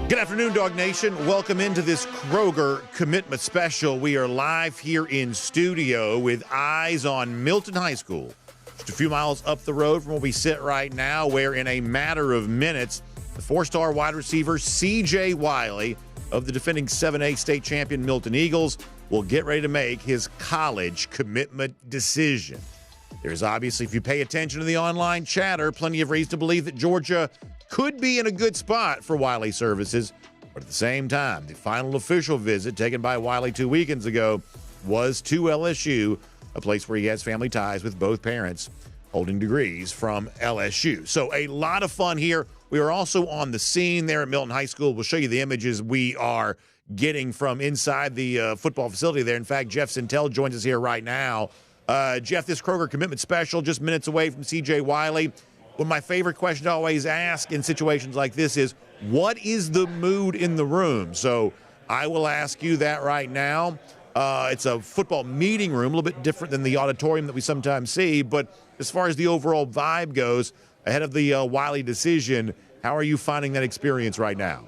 Good afternoon, DawgNation. Welcome into this Kroger Commitment Special. We are live here in studio with eyes on Milton High School, just a few miles up the road from where we sit right now, where in a matter of minutes, the four-star wide receiver CJ Wiley of the defending 7A state champion Milton Eagles will get ready to make his college commitment decision. There's obviously, if you pay attention to the online chatter, plenty of reason to believe that Georgia could be in a good spot for Wiley services. But at the same time, the final official visit taken by Wiley 2 weekends ago was to LSU, a place where he has family ties with both parents holding degrees from LSU. So a lot of fun here. We are also on the scene there at Milton High School. We'll show you the images we are getting from inside the football facility there. In fact, Jeff Sentell joins us here right now. Jeff, this Kroger Commitment Special just minutes away from CJ Wiley. One of my favorite questions to always ask in situations like this is, what is the mood in the room? So I will ask you that right now. It's a football meeting room, a little bit different than the auditorium that we sometimes see. But as far as the overall vibe goes, ahead of the Wiley decision, how are you finding that experience right now?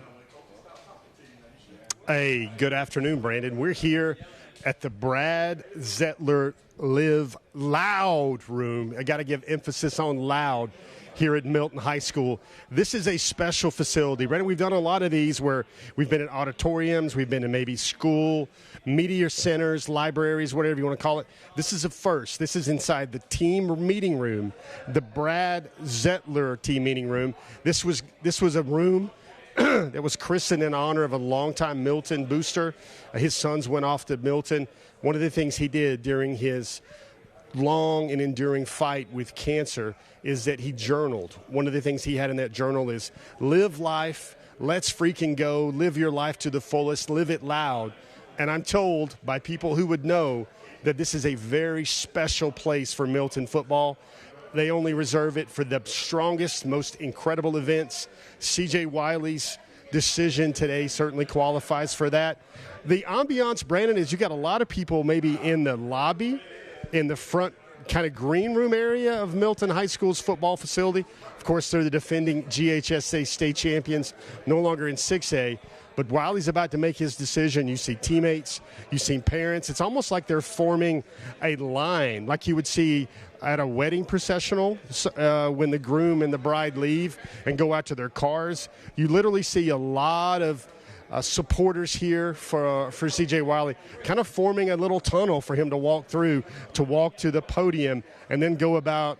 Hey, good afternoon, Brandon. We're here at the Brad Zettler Live Loud room. I got to give emphasis on loud here at Milton High School. This is a special facility. Brandon, we've done a lot of these where we've been in auditoriums, we've been in maybe school, media centers, libraries, whatever you want to call it. This is a first. This is inside the team meeting room, the Brad Zettler team meeting room. This was a room that was christened in honor of a longtime Milton booster. His sons went off to Milton. One of the things he did during his long and enduring fight with cancer is that he journaled. One of the things he had in that journal is live life, let's freaking go, live your life to the fullest, live it loud. And I'm told by people who would know that this is a very special place for Milton football. They only reserve it for the strongest, most incredible events. CJ Wiley's decision today certainly qualifies for that. The ambiance, Brandon, is you got a lot of people maybe in the lobby, in the front kind of green room area of Milton High School's football facility. Of course, they're the defending GHSA state champions, no longer in 6A. But while he's about to make his decision, you see teammates, you see parents. It's almost like they're forming a line, like you would see at a wedding processional when the groom and the bride leave and go out to their cars. You literally see a lot of supporters here for CJ Wiley, kind of forming a little tunnel for him to walk through, to walk to the podium, and then go about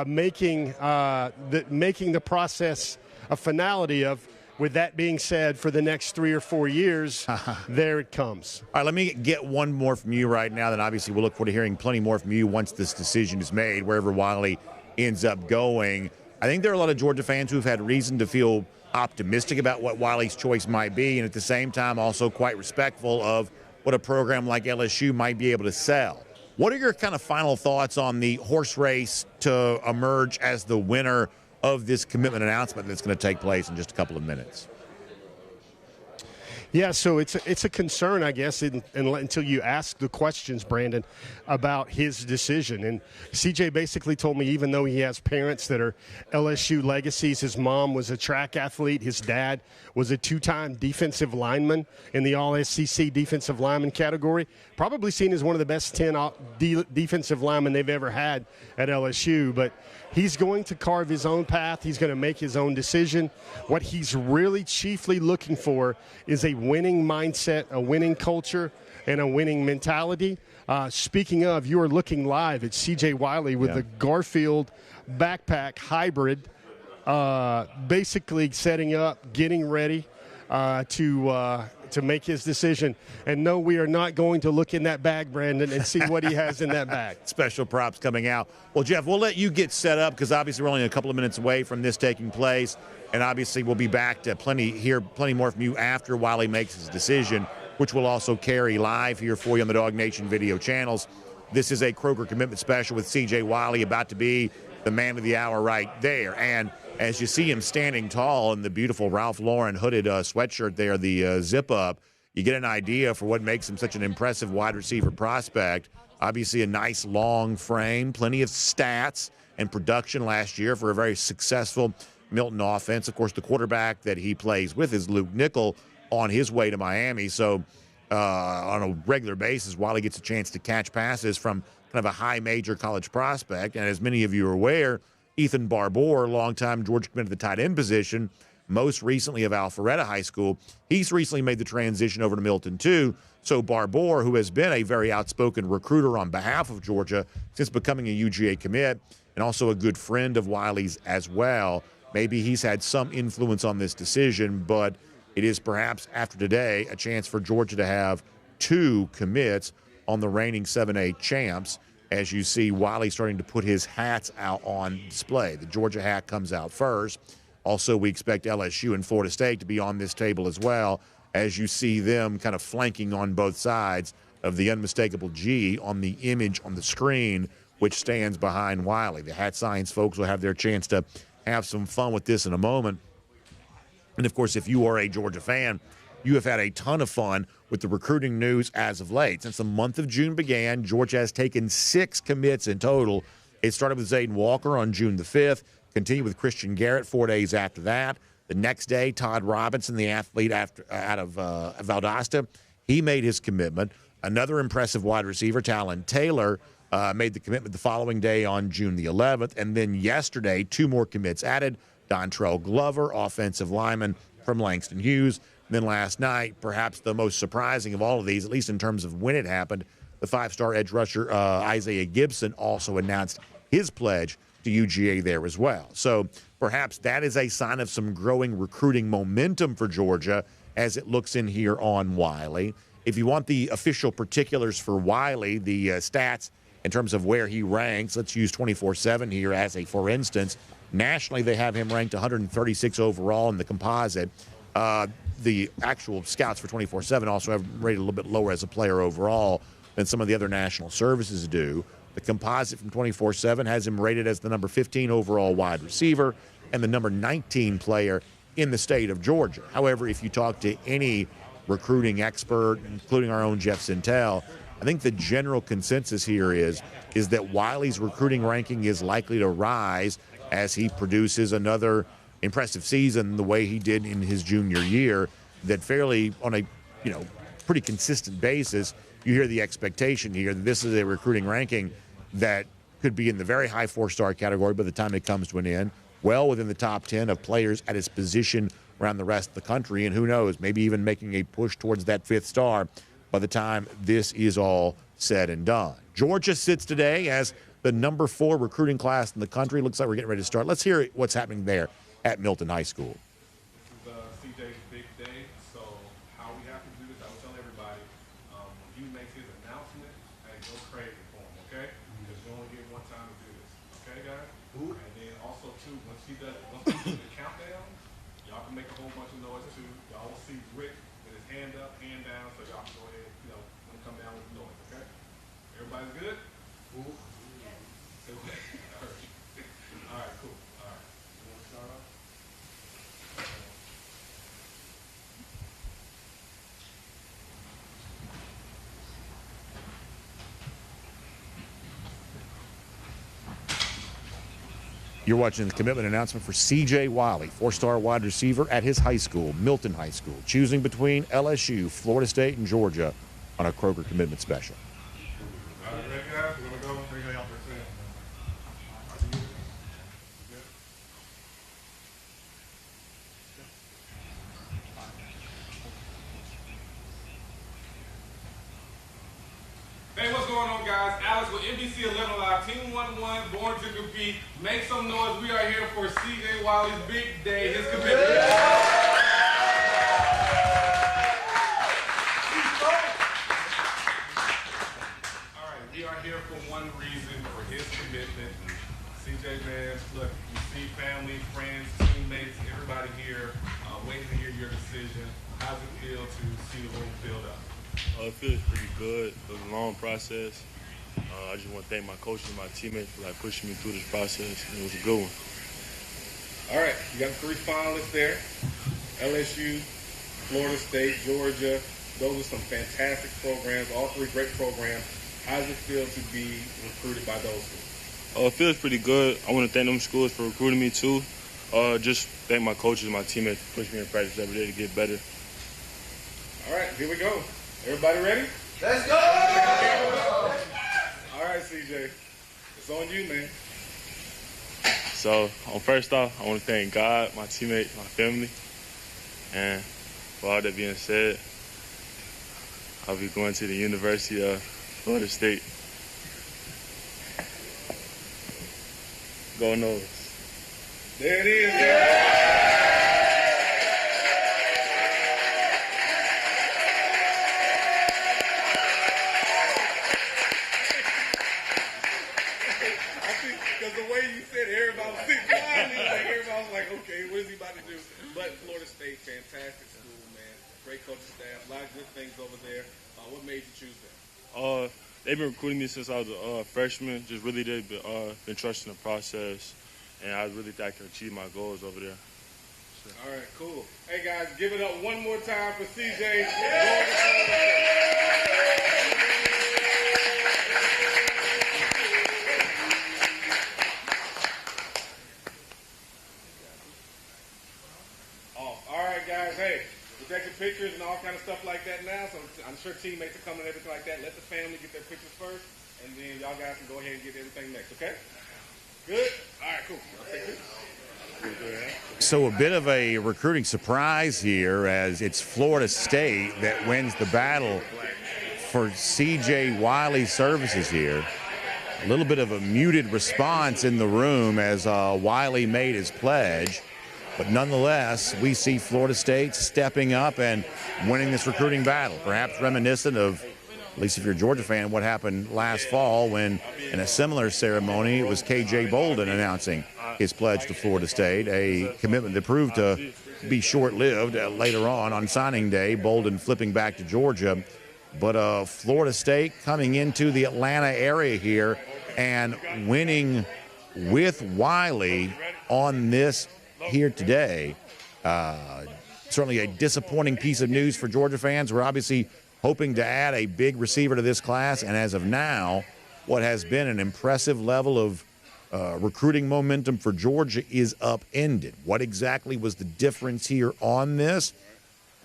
making the process a finality of. With that being said, for the next 3 or 4 years, there it comes. All right, let me get one more from you right now. Then obviously we'll look forward to hearing plenty more from you once this decision is made, wherever Wiley ends up going. I think there are a lot of Georgia fans who've had reason to feel optimistic about what Wiley's choice might be, and at the same time also quite respectful of what a program like LSU might be able to sell. What are your kind of final thoughts on the horse race to emerge as the winner of this commitment announcement that's going to take place in just a couple of minutes? Yeah, so it's a concern, I guess, until you ask the questions, Brandon, about his decision. And CJ basically told me, even though he has parents that are LSU legacies, his mom was a track athlete, his dad was a 2-time defensive lineman in the All-SEC defensive lineman category, probably seen as one of the best 10 defensive linemen they've ever had at LSU. But he's going to carve his own path. He's going to make his own decision. What he's really chiefly looking for is a winning mindset, a winning culture, and a winning mentality. Speaking of, you are looking live at CJ Wiley with the Garfield backpack hybrid, basically setting up, getting ready to make his decision. And no, we are not going to look in that bag, Brandon, and see what he has in that bag. Special props coming out. Well, Jeff, we'll let you get set up because obviously we're only a couple of minutes away from this taking place. And obviously we'll be back to hear plenty more from you after Wiley makes his decision, which will also carry live here for you on the DawgNation video channels. This is a Kroger Commitment Special with CJ Wiley, about to be the man of the hour right there. And as you see him standing tall in the beautiful Ralph Lauren hooded sweatshirt there, the zip-up, you get an idea for what makes him such an impressive wide receiver prospect. Obviously a nice long frame, plenty of stats and production last year for a very successful Milton offense. Of course, the quarterback that he plays with is Luke Nickel on his way to Miami. So on a regular basis, Wiley gets a chance to catch passes from kind of a high major college prospect. And as many of you are aware, Ethan Barbour, longtime Georgia committed to the tight end position, most recently of Alpharetta High School. He's recently made the transition over to Milton too. So Barbour, who has been a very outspoken recruiter on behalf of Georgia since becoming a UGA commit, and also a good friend of Wiley's as well, maybe he's had some influence on this decision, but it is perhaps after today a chance for Georgia to have 2 commits on the reigning 7A champs, as you see Wiley starting to put his hats out on display. The Georgia hat comes out first. Also, we expect LSU and Florida State to be on this table as well, as you see them kind of flanking on both sides of the unmistakable G on the image on the screen, which stands behind Wiley. The Hat Science folks will have their chance to have some fun with this in a moment. And, of course, if you are a Georgia fan, you have had a ton of fun with the recruiting news as of late. Since the month of June began, Georgia has taken 6 commits in total. It started with Zayden Walker on June the 5th, continued with Christian Garrett 4 days after that. The next day, Todd Robinson, the athlete out of Valdosta, he made his commitment. Another impressive wide receiver, Talon Taylor, made the commitment the following day on June the 11th. And then yesterday, 2 more commits added. Dontrell Glover, offensive lineman from Langston Hughes. And then last night, perhaps the most surprising of all of these, at least in terms of when it happened, the 5-star edge rusher Isaiah Gibson also announced his pledge to UGA there as well. So perhaps that is a sign of some growing recruiting momentum for Georgia as it looks in here on Wiley. If you want the official particulars for Wiley, the stats in terms of where he ranks, let's use 24/7 here as a for instance. Nationally, they have him ranked 136 overall in the composite. The actual scouts for 24/7 also have him rated a little bit lower as a player overall than some of the other national services do. The composite from 24/7 has him rated as the number 15 overall wide receiver and the number 19 player in the state of Georgia. However, if you talk to any recruiting expert, including our own Jeff Sentell, I think the general consensus here is that Wiley's recruiting ranking is likely to rise as he produces another impressive season the way he did in his junior year, that fairly on a pretty consistent basis, you hear the expectation here that this is a recruiting ranking that could be in the very high 4-star category by the time it comes to an end, well within the top 10 of players at his position around the rest of the country, and who knows, maybe even making a push towards that 5th star by the time this is all said and done. Georgia sits today as the number 4 recruiting class in the country. Looks like we're getting ready to start. Let's hear what's happening there at Milton High School. This is CJ's big day, so how we have to do this, I will tell everybody, when he makes his announcement, hey, go crazy for him, okay? Because you only get one time to do this, okay, guys? And then also, too, once he does the countdown, y'all can make a whole bunch of noise, too. Y'all will see Rick with his hand up, hand down, so y'all can go ahead, when he come down with the noise, okay? Everybody's good? All right, cool. All right. You want to start off? You're watching the commitment announcement for CJ Wiley, 4-star wide receiver at his high school, Milton High School, choosing between LSU, Florida State, and Georgia on a Kroger Commitment Special. All right, ready, guys? We're going to go. We're going to go. Hey, what's going on, guys? Alex with NBC 11 Live, Team 1-1, Born to Compete. Make some noise. We are here for CJ Wiley's big day, his commitment. All right, we are here for one reason, for his commitment. CJ, man, look, you see family, friends, teammates, everybody here waiting to hear your decision. How does it feel to see the room filled up? It feels pretty good. It was a long process. I just want to thank my coaches and my teammates for pushing me through this process. It was a good one. All right, you got 3 finalists there. LSU, Florida State, Georgia. Those are some fantastic programs, all 3 great programs. How does it feel to be recruited by those 2? It feels pretty good. I want to thank them schools for recruiting me too. Just thank my coaches, my teammates for pushing me in practice every day to get better. All right, here we go. Everybody ready? Let's go! All right, CJ. It's on you, man. So, first off, I want to thank God, my teammates, my family, and for all that being said, I'll be going to the University of Florida State. Go Noles. There it is. Yeah. Because the way you said everybody was sitting quietly, like everybody was like, okay, what is he about to do? But Florida State, fantastic school, man. Great coaching staff, a lot of good things over there. What made you choose them? They've been recruiting me since I was a freshman. Just really they've been trusting the process, and I really think I can achieve my goals over there. So. All right, cool. Hey guys, give it up one more time for CJ. All right, guys. Hey, we're taking pictures and all kind of stuff like that now. So I'm sure teammates are coming and everything like that. Let the family get their pictures first, and then y'all guys can go ahead and get everything next. Okay? Good. All right, cool. I'll take this. So a bit of a recruiting surprise here, as it's Florida State that wins the battle for CJ Wiley services here. A little bit of a muted response in the room as Wiley made his pledge. But nonetheless, we see Florida State stepping up and winning this recruiting battle, perhaps reminiscent of, at least if you're a Georgia fan, what happened last fall when in a similar ceremony it was KJ Bolden announcing his pledge to Florida State, a commitment that proved to be short-lived later on signing day, Bolden flipping back to Georgia. But Florida State coming into the Atlanta area here and winning with Wiley on this here today. Certainly a disappointing piece of news for Georgia fans. We're obviously hoping to add a big receiver to this class, and as of now, what has been an impressive level of recruiting momentum for Georgia is upended. What exactly was the difference here on this?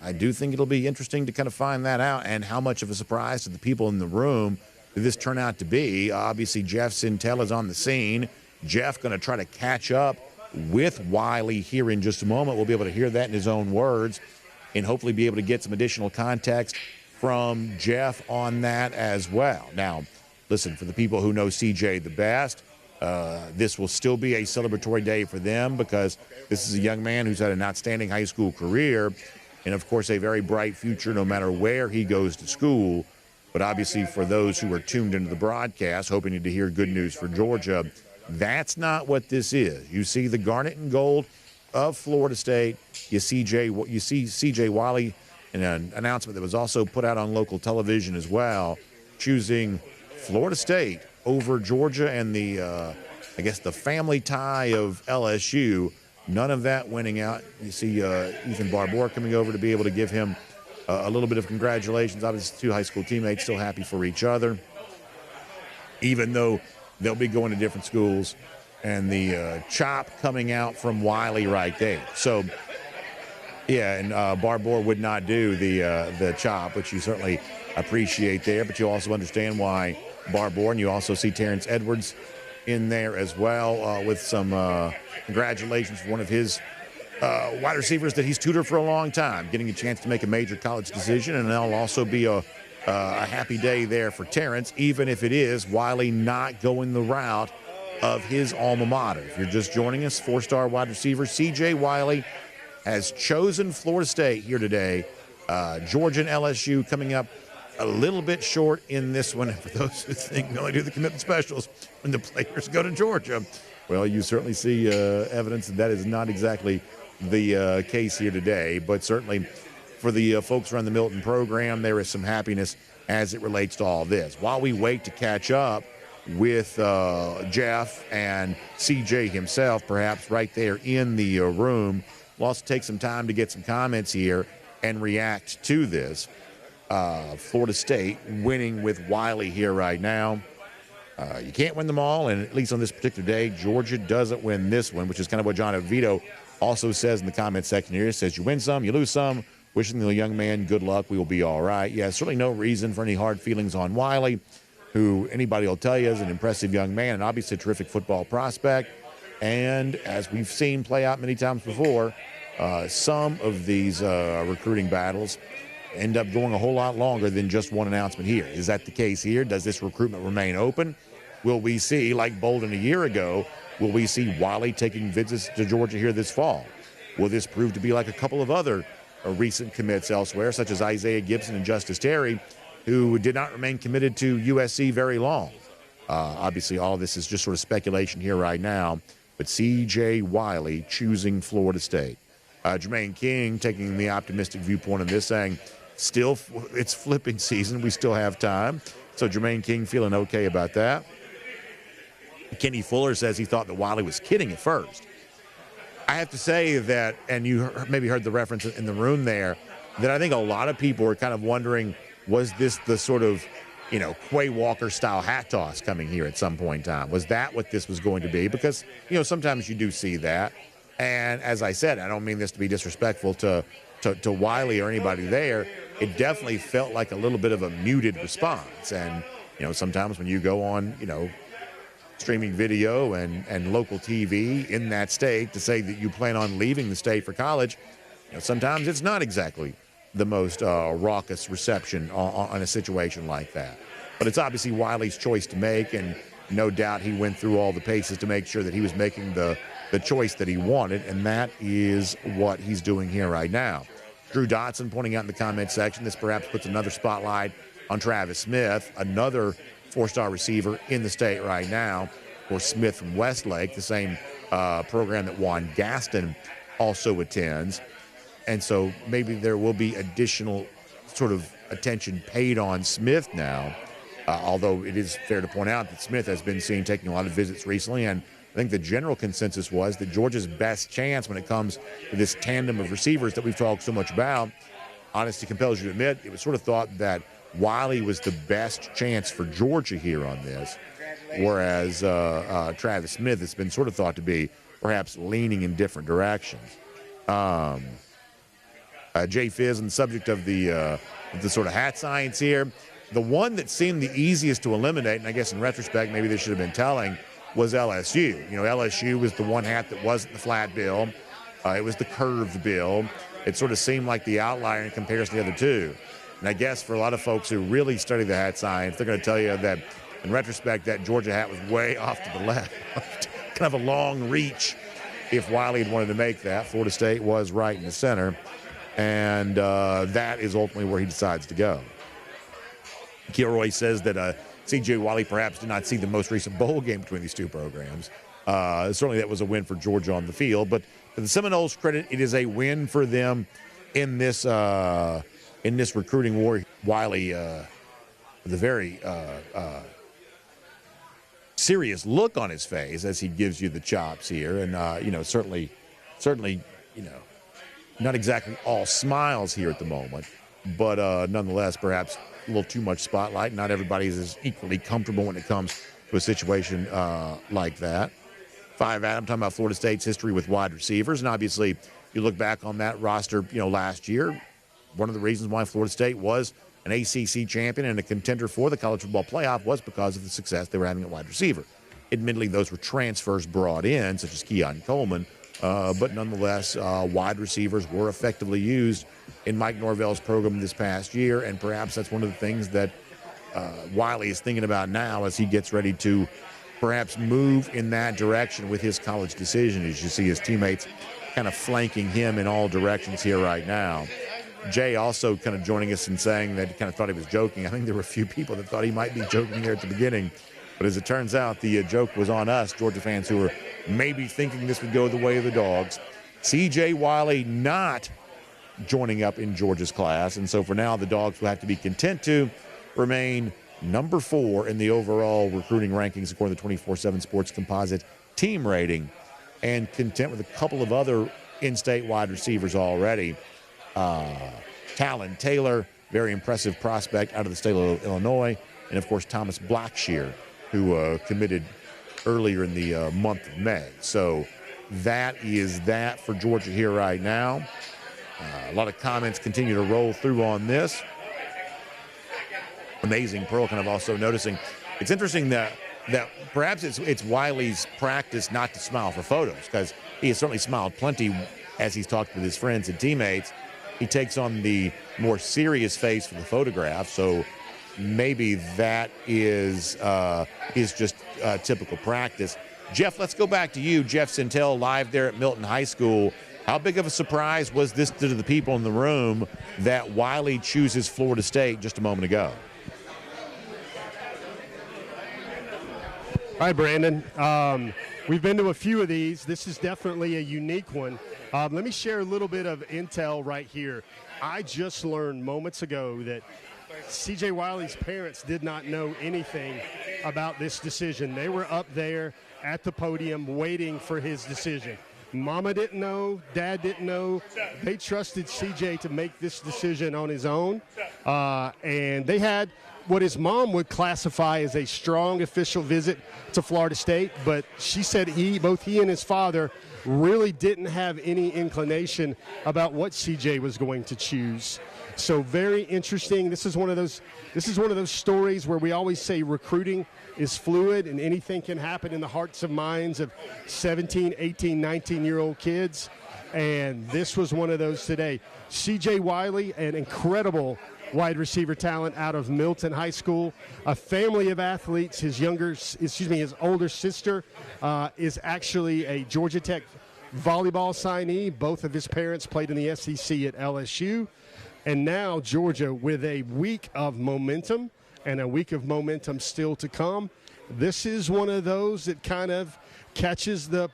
I do think it'll be interesting to kind of find that out, and how much of a surprise to the people in the room did this turn out to be. Obviously, Jeff Sentell is on the scene. Jeff going to try to catch up with Wiley here in just a moment. We'll be able to hear that in his own words and hopefully be able to get some additional context from Jeff on that as well. Now, listen, for the people who know CJ the best, this will still be a celebratory day for them, because this is a young man who's had an outstanding high school career and, of course, a very bright future no matter where he goes to school. But obviously, for those who are tuned into the broadcast, hoping to hear good news for Georgia, that's not what this is. You see the garnet and gold of Florida State. You see CJ Wiley in an announcement that was also put out on local television as well, choosing Florida State over Georgia and the family tie of LSU. None of that winning out. You see Ethan Barbour coming over to be able to give him a little bit of congratulations. Obviously, two high school teammates still happy for each other, even though they'll be going to different schools. And the chop coming out from Wiley right there. So, yeah, and Barbour would not do the chop, which you certainly appreciate there. But you also understand why Barbour, and you also see Terrence Edwards in there as well with some congratulations for one of his wide receivers that he's tutored for a long time, getting a chance to make a major college decision. And that'll also be a happy day there for Terrence, even if it is Wiley not going the route of his alma mater. If you're just joining us, four-star wide receiver CJ Wiley has chosen Florida State here today. Georgia and LSU coming up a little bit short in this one. For those who think we only do the commitment specials when the players go to Georgia, well, you certainly see evidence that is not exactly the case here today. But certainly for the folks around the Milton program, there is some happiness as it relates to all this. While we wait to catch up with Jeff and CJ himself, perhaps right there in the room, we'll also take some time to get some comments here and react to this. Florida State winning with Wiley here right now. You can't win them all, and at least on this particular day, Georgia doesn't win this one, which is kind of what John Oviedo also says in the comment section here. He says, you win some, you lose some. Wishing the young man good luck. We will be all right. Yeah, certainly no reason for any hard feelings on Wiley, who anybody will tell you is an impressive young man and obviously a terrific football prospect. And as we've seen play out many times before, some of these recruiting battles end up going a whole lot longer than just one announcement here. Is that the case here? Does this recruitment remain open? Will we see, like Bolden a year ago, will we see Wiley taking visits to Georgia here this fall? Will this prove to be like a couple of other recent commits elsewhere, such as Isaiah Gibson and Justice Terry, who did not remain committed to USC very long? Obviously, all of this is just sort of speculation here right now, but CJ Wiley choosing Florida State. Jermaine King taking the optimistic viewpoint on this, saying, still, it's flipping season. We still have time. So Jermaine King feeling okay about that. Kenny Fuller says he thought that Wiley was kidding at first. I have to say that, and you maybe heard the reference in the room there, that I think a lot of people are kind of wondering, was this the sort of, Quay Walker-style hat toss coming here at some point in time? Was that what this was going to be? Because, sometimes you do see that. And as I said, I don't mean this to be disrespectful to Wiley or anybody there. It definitely felt like a little bit of a muted response. And, sometimes when you go on, streaming video and local TV in that state to say that you plan on leaving the state for college, sometimes it's not exactly the most raucous reception on a situation like that. But it's obviously Wiley's choice to make, and no doubt he went through all the paces to make sure that he was making the choice that he wanted, and that is what he's doing here right now. Drew Dotson pointing out in the comment section, this perhaps puts another spotlight on Travis Smith, another four-star receiver in the state right now. Of course, Smith from Westlake, the same program that Juan Gaston also attends. And so maybe there will be additional sort of attention paid on Smith now, although it is fair to point out that Smith has been seen taking a lot of visits recently, and I think the general consensus was that Georgia's best chance when it comes to this tandem of receivers that we've talked so much about, honesty compels you to admit, it was sort of thought that Wiley was the best chance for Georgia here on this, whereas Travis Smith has been sort of thought to be perhaps leaning in different directions. Jay Fizz, on the subject of the sort of hat science here, the one that seemed the easiest to eliminate, and I guess in retrospect maybe they should have been telling, was LSU. LSU was the one hat that wasn't the flat bill. It was the curved bill. It sort of seemed like the outlier in comparison to the other two. And I guess for a lot of folks who really study the hat science, they're going to tell you that, in retrospect, that Georgia hat was way off to the left. Kind of a long reach if Wiley had wanted to make that. Florida State was right in the center, and that is ultimately where he decides to go. Kilroy says that CJ Wiley perhaps did not see the most recent bowl game between these two programs. Certainly that was a win for Georgia on the field, but to the Seminoles' credit, it is a win for them in this recruiting war. Wiley, with a very serious look on his face as he gives you the chops here, and certainly, not exactly all smiles here at the moment, but nonetheless, perhaps a little too much spotlight. Not everybody is equally comfortable when it comes to a situation like that. 5 Adam talking about Florida State's history with wide receivers, and obviously, you look back on that roster, last year. One of the reasons why Florida State was an ACC champion and a contender for the college football playoff was because of the success they were having at wide receiver. Admittedly, those were transfers brought in, such as Keon Coleman, but nonetheless, wide receivers were effectively used in Mike Norvell's program this past year, and perhaps that's one of the things that Wiley is thinking about now as he gets ready to perhaps move in that direction with his college decision, as you see his teammates kind of flanking him in all directions here right now. Jay also kind of joining us and saying that he kind of thought he was joking. I think there were a few people that thought he might be joking there at the beginning. But as it turns out, the joke was on us, Georgia fans, who were maybe thinking this would go the way of the Dogs. CJ Wiley not joining up in Georgia's class. And so for now, the Dogs will have to be content to remain number 4 in the overall recruiting rankings according to the 24/7 Sports Composite team rating, and content with a couple of other in-state wide receivers already. Talon Taylor, very impressive prospect out of the state of Illinois, and of course Thomas Blackshear who committed earlier in the month of May. So that is that for Georgia here right now. A lot of comments continue to roll through on this. Amazing. Pearl kind of also noticing. It's interesting that perhaps it's Wiley's practice not to smile for photos, because he has certainly smiled plenty as he's talked with his friends and teammates. He takes on the more serious face for the photograph, so maybe that is just typical practice. Jeff, let's go back to you. Jeff Sentell, live there at Milton High School. How big of a surprise was this to the people in the room that Wiley chooses Florida State just a moment ago? Hi, Brandon. We've been to a few of these. This is definitely a unique one. Let me share a little bit of intel right here. I just learned moments ago that CJ Wiley's parents did not know anything about this decision. They were up there at the podium waiting for his decision. Mama didn't know, Dad didn't know. They trusted CJ to make this decision on his own. And they had what his mom would classify as a strong official visit to Florida State, but she said both he and his father really didn't have any inclination about what CJ was going to choose. So very interesting. This is one of those stories where we always say recruiting is fluid and anything can happen in the hearts and minds of 17, 18, 19-year-old kids. And this was one of those today. CJ Wiley, an incredible wide receiver talent out of Milton High School, a family of athletes. His older sister is actually a Georgia Tech volleyball signee. Both of his parents played in the SEC at LSU. And now Georgia with a week of momentum and a week of momentum still to come. This is one of those that kind of catches the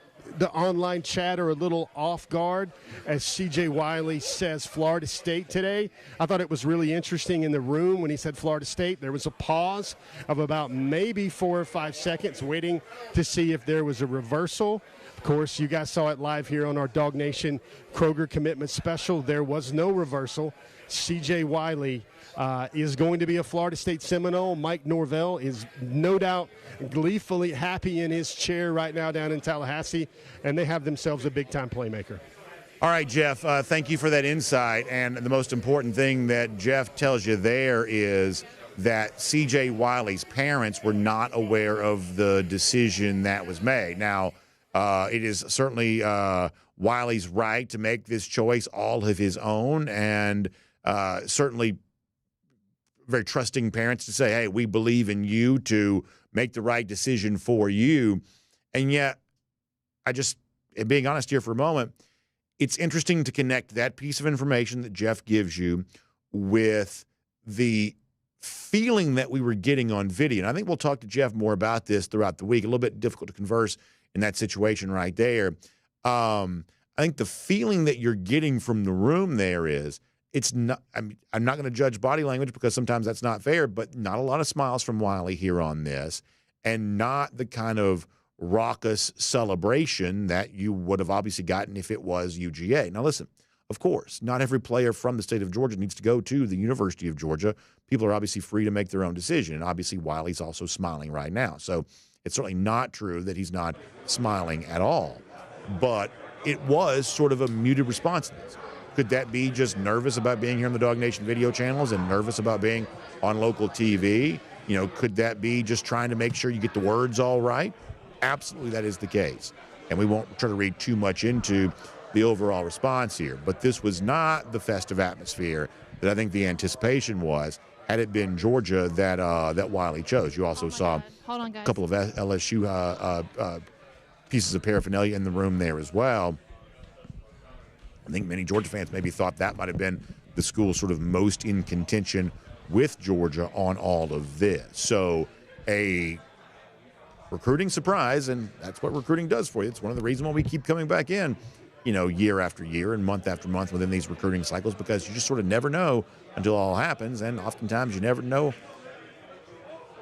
online chatter a little off guard as CJ Wiley says Florida State today. I thought it was really interesting in the room when he said Florida State. There was a pause of about maybe 4 or 5 seconds waiting to see if there was a reversal. Of course, you guys saw it live here on our DawgNation Kroger Commitment Special. There was no reversal. CJ Wiley is going to be a Florida State Seminole. Mike Norvell is no doubt gleefully happy in his chair right now down in Tallahassee, and they have themselves a big-time playmaker. All right, Jeff, thank you for that insight. And the most important thing that Jeff tells you there is that C.J. Wiley's parents were not aware of the decision that was made. Now, it is certainly Wiley's right to make this choice all of his own, and certainly very trusting parents to say, hey, we believe in you to make the right decision for you. And yet, being honest here for a moment, it's interesting to connect that piece of information that Jeff gives you with the feeling that we were getting on video. And I think we'll talk to Jeff more about this throughout the week. A little bit difficult to converse in that situation right there. I think the feeling that you're getting from the room there is, it's not. I'm not going to judge body language because sometimes that's not fair, but not a lot of smiles from Wiley here on this, and not the kind of raucous celebration that you would have obviously gotten if it was UGA. Now, listen, of course, not every player from the state of Georgia needs to go to the University of Georgia. People are obviously free to make their own decision, and obviously Wiley's also smiling right now. So it's certainly not true that he's not smiling at all, but it was sort of a muted response to this. Could that be just nervous about being here on the DawgNation video channels and nervous about being on local TV? Could that be just trying to make sure you get the words all right? Absolutely, that is the case. And we won't try to read too much into the overall response here. But this was not the festive atmosphere that I think the anticipation was had it been Georgia that Wiley chose. You also saw a couple of LSU pieces of paraphernalia in the room there as well. I think many Georgia fans maybe thought that might have been the school sort of most in contention with Georgia on all of this. So a recruiting surprise, and that's what recruiting does for you. It's one of the reasons why we keep coming back in, year after year and month after month within these recruiting cycles, because you just sort of never know until it all happens, and oftentimes you never know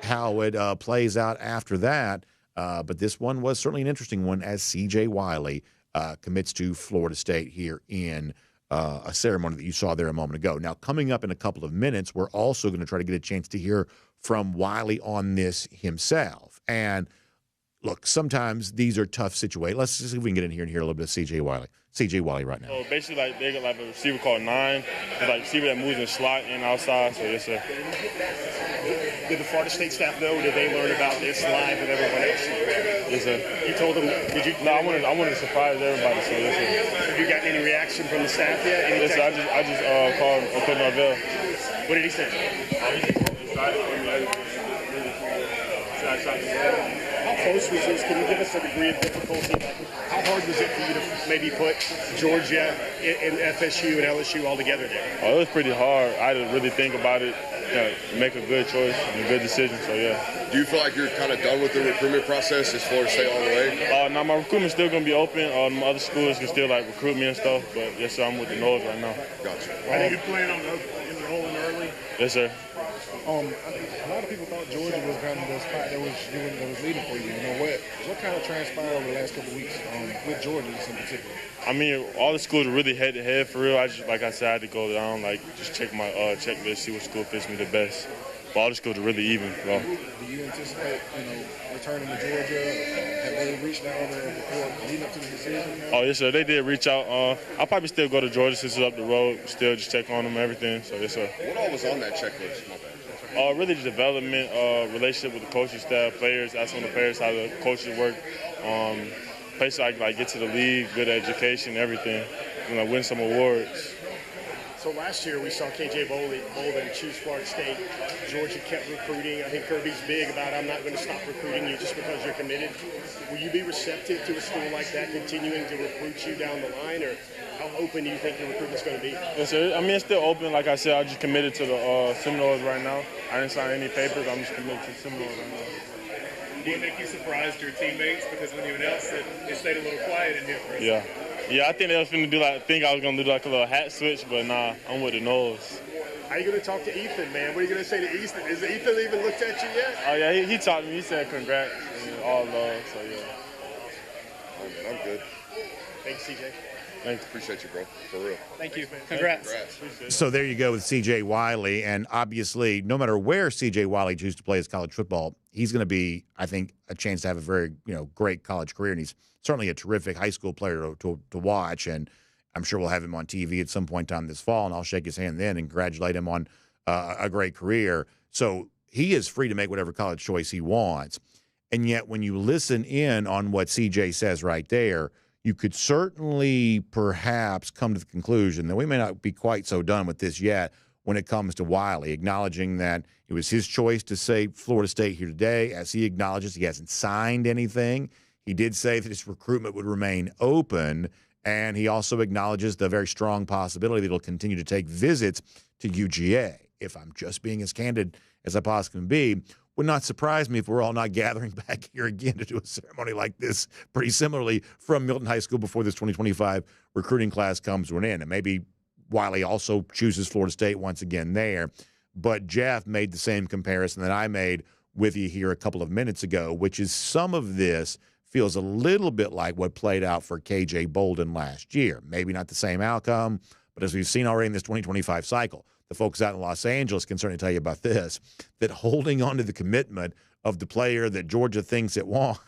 how it plays out after that. But this one was certainly an interesting one as C.J. Wiley commits to Florida State here in a ceremony that you saw there a moment ago. Now, coming up in a couple of minutes, we're also going to try to get a chance to hear from Wiley on this himself. And look, sometimes these are tough situations. Let's see if we can get in here and hear a little bit of CJ Wiley. CJ Wiley right now. So basically, like they got like a receiver called 9. It's like receiver that moves in slot and outside. So yes, sir. Did the Florida State staff know? Did they learn about this live with everyone else? Yes, sir. You told them? Did you? No, I wanted to surprise everybody. So yes, sir. Have you got any reaction from the staff yet? Yes, sir. I just called Coach Norvell. What did he say? How close was this? Can you give us a degree of difficulty? How hard was it for you to maybe put Georgia and FSU and LSU all together there? Oh, it was pretty hard. I had to really think about it, make a good choice and a good decision. So yeah. Do you feel like you're kind of done with the recruitment process? Is Florida State all the way? No, my recruitment's still gonna be open. My other schools can still like recruit me and stuff. But yes, sir, I'm with the Noles right now. Gotcha. Are you plan on enrolling early? Yes, sir. A lot of people thought Georgia was kind of the spot that was leading for you. You know what kind of transpired over the last couple of weeks with Georgia in particular? I mean, all the schools are really head to head for real. Like I said, I had to go down, just check my checklist, see what school fits me the best. But all the schools are really even. So. Do you anticipate, returning to Georgia? Have they reached out before leading up to the decision? Oh yes, sir. They did reach out. I'll probably still go to Georgia since it's up the road. Still just check on them and everything. So yes, sir. What all was on that checklist? My bad. Really the development, relationship with the coaching staff, players, asking the players how the coaches work, places like get to the league, good education, everything, win some awards. So last year we saw KJ Bolden choose Florida State. Georgia kept recruiting. I think Kirby's big about I'm not going to stop recruiting you just because you're committed. Will you be receptive to a school like that continuing to recruit you down the line, or how open do you think your recruitment's going to be? Yes, sir. I mean, it's still open. Like I said, I just committed to the Seminoles right now. I didn't sign any papers. I'm just committed to the Seminoles right now. Do you think you surprised your teammates? Because when you announced it, it stayed a little quiet in here for a second. Yeah, I think they was finna do think I was gonna do like a little hat switch, but nah, I'm with the Noles. How are you going to talk to Ethan, man? What are you going to say to Ethan? Has Ethan even looked at you yet? Oh yeah, he talked to me. He said congrats and all love. So yeah. Oh, man, I'm good. Thanks, CJ. Thanks. Appreciate you, bro. For real. Thank you. Congrats. So there you go with CJ Wiley. And obviously, no matter where CJ Wiley chooses to play his college football, he's going to be, I think, a chance to have a very great college career. And he's certainly a terrific high school player to watch. And I'm sure we'll have him on TV at some point in time this fall, and I'll shake his hand then and congratulate him on a great career. So he is free to make whatever college choice he wants. And yet when you listen in on what CJ says right there, you could certainly perhaps come to the conclusion that we may not be quite so done with this yet when it comes to Wiley, acknowledging that it was his choice to say Florida State here today. As he acknowledges, he hasn't signed anything. He did say that his recruitment would remain open, and he also acknowledges the very strong possibility that he'll continue to take visits to UGA. If I'm just being as candid as I possibly can be, would not surprise me if we're all not gathering back here again to do a ceremony like this pretty similarly from Milton High School before this 2025 recruiting class comes to an end. And maybe Wiley also chooses Florida State once again there. But Jeff made the same comparison that I made with you here a couple of minutes ago, which is some of this feels a little bit like what played out for KJ Bolden last year. Maybe not the same outcome, but as we've seen already in this 2025 cycle, the folks out in Los Angeles can certainly tell you about this, that holding on to the commitment of the player that Georgia thinks it wants,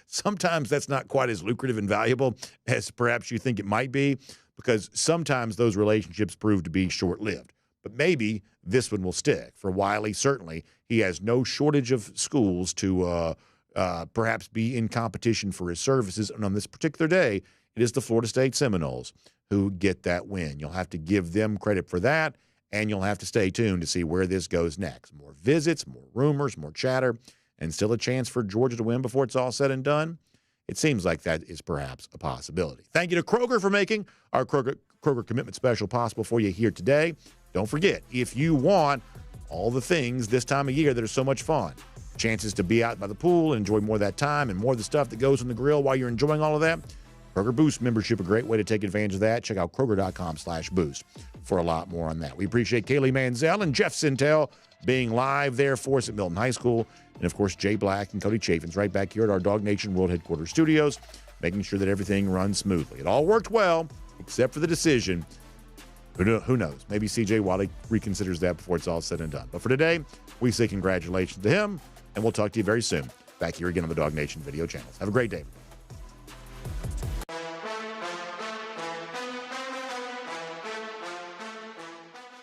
sometimes that's not quite as lucrative and valuable as perhaps you think it might be, because sometimes those relationships prove to be short-lived. But maybe this one will stick. For Wiley, certainly, he has no shortage of schools to perhaps be in competition for his services. And on this particular day, it is the Florida State Seminoles who get that win. You'll have to give them credit for that, and you'll have to stay tuned to see where this goes next. More visits, more rumors, more chatter, and still a chance for Georgia to win before it's all said and done. It seems like that is perhaps a possibility. Thank you to Kroger for making our Kroger Commitment Special possible for you here today. Don't forget, if you want all the things this time of year that are so much fun, chances to be out by the pool and enjoy more of that time and more of the stuff that goes on the grill while you're enjoying all of that, Kroger Boost membership, a great way to take advantage of that. Check out Kroger.com/boost for a lot more on that. We appreciate Kaylee Manziel and Jeff Sentell being live there for us at Milton High School. And, of course, Jay Black and Cody Chaffins right back here at our DawgNation World Headquarters studios, making sure that everything runs smoothly. It all worked well, except for the decision. Who knows? Maybe CJ Wiley reconsiders that before it's all said and done. But for today, we say congratulations to him, and we'll talk to you very soon back here again on the DawgNation video channels. Have a great day.